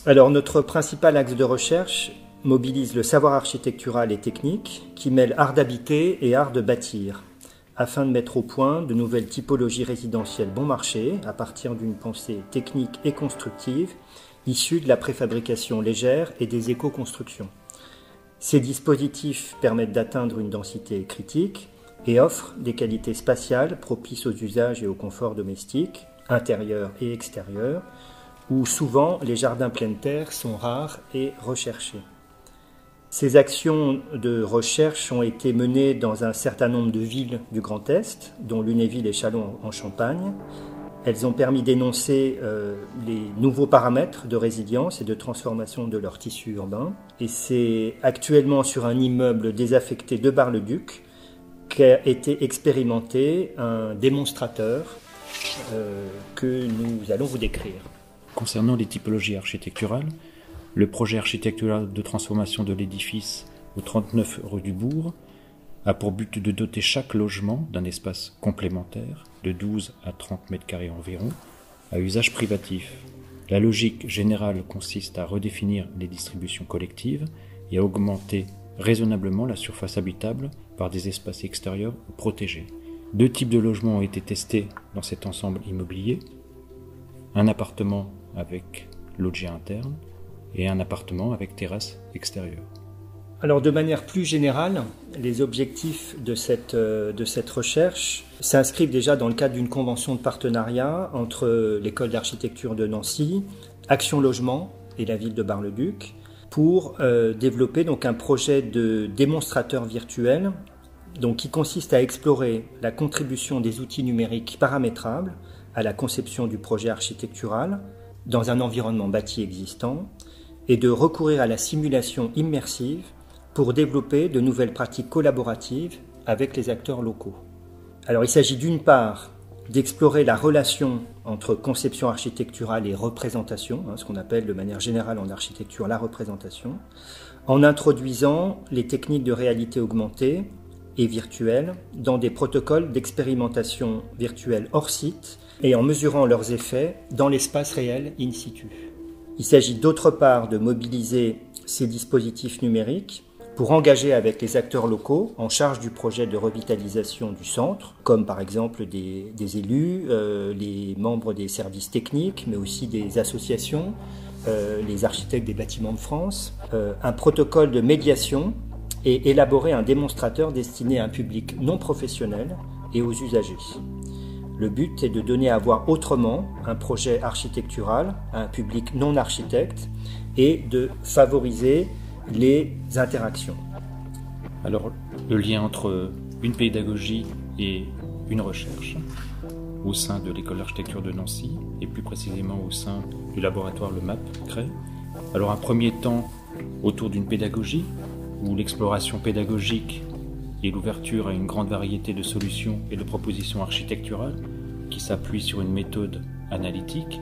Alors notre principal axe de recherche mobilise le savoir architectural et technique qui mêle art d'habiter et art de bâtir, afin de mettre au point de nouvelles typologies résidentielles bon marché à partir d'une pensée technique et constructive issue de la préfabrication légère et des éco-constructions. Ces dispositifs permettent d'atteindre une densité critique et offrent des qualités spatiales propices aux usages et au confort domestique, intérieur et extérieur, où souvent les jardins pleine terre sont rares et recherchés. Ces actions de recherche ont été menées dans un certain nombre de villes du Grand Est, dont Lunéville et Châlons en Champagne. Elles ont permis d'énoncer les nouveaux paramètres de résilience et de transformation de leur tissu urbain. Et c'est actuellement sur un immeuble désaffecté de Bar-le-Duc qu'a été expérimenté un démonstrateur que nous allons vous décrire. Concernant les typologies architecturales, le projet architectural de transformation de l'édifice au 39 rue du Bourg a pour but de doter chaque logement d'un espace complémentaire de 12 à 30 mètres carrés environ à usage privatif. La logique générale consiste à redéfinir les distributions collectives et à augmenter raisonnablement la surface habitable par des espaces extérieurs protégés. 2 types de logements ont été testés dans cet ensemble immobilier. Un appartement avec loggia interne et un appartement avec terrasse extérieure. Alors de manière plus générale, les objectifs de cette recherche s'inscrivent déjà dans le cadre d'une convention de partenariat entre l'école d'architecture de Nancy, Action Logement et la ville de Bar-le-Duc pour développer donc un projet de démonstrateur virtuel qui consiste à explorer la contribution des outils numériques paramétrables à la conception du projet architectural dans un environnement bâti existant et de recourir à la simulation immersive pour développer de nouvelles pratiques collaboratives avec les acteurs locaux. Alors il s'agit d'une part d'explorer la relation entre conception architecturale et représentation, ce qu'on appelle de manière générale en architecture la représentation, en introduisant les techniques de réalité augmentée et virtuelle dans des protocoles d'expérimentation virtuelle hors site et en mesurant leurs effets dans l'espace réel in situ. Il s'agit d'autre part de mobiliser ces dispositifs numériques pour engager avec les acteurs locaux en charge du projet de revitalisation du centre, comme par exemple des élus, les membres des services techniques, mais aussi des associations, les architectes des bâtiments de France, un protocole de médiation et élaborer un démonstrateur destiné à un public non professionnel et aux usagers. Le but est de donner à voir autrement un projet architectural à un public non architecte et de favoriser les interactions. Alors, le lien entre une pédagogie et une recherche au sein de l'école d'architecture de Nancy et plus précisément au sein du laboratoire Le MAP crée. Alors, un premier temps autour d'une pédagogie où l'exploration pédagogique et l'ouverture à une grande variété de solutions et de propositions architecturales qui s'appuient sur une méthode analytique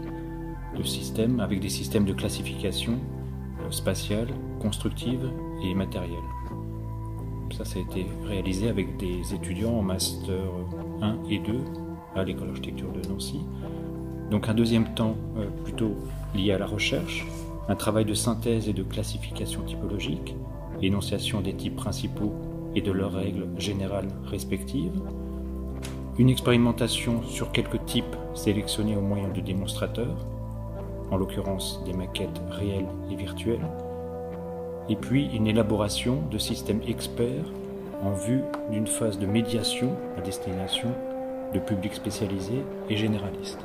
de systèmes avec des systèmes de classification spatiale, constructive et matérielle. Ça a été réalisé avec des étudiants en master 1 et 2 à l'école d'architecture de Nancy. Donc un deuxième temps plutôt lié à la recherche, un travail de synthèse et de classification typologique, énonciation des types principaux et de leurs règles générales respectives, une expérimentation sur quelques types sélectionnés au moyen de démonstrateurs, en l'occurrence des maquettes réelles et virtuelles, et puis une élaboration de systèmes experts en vue d'une phase de médiation à destination de publics spécialisés et généralistes.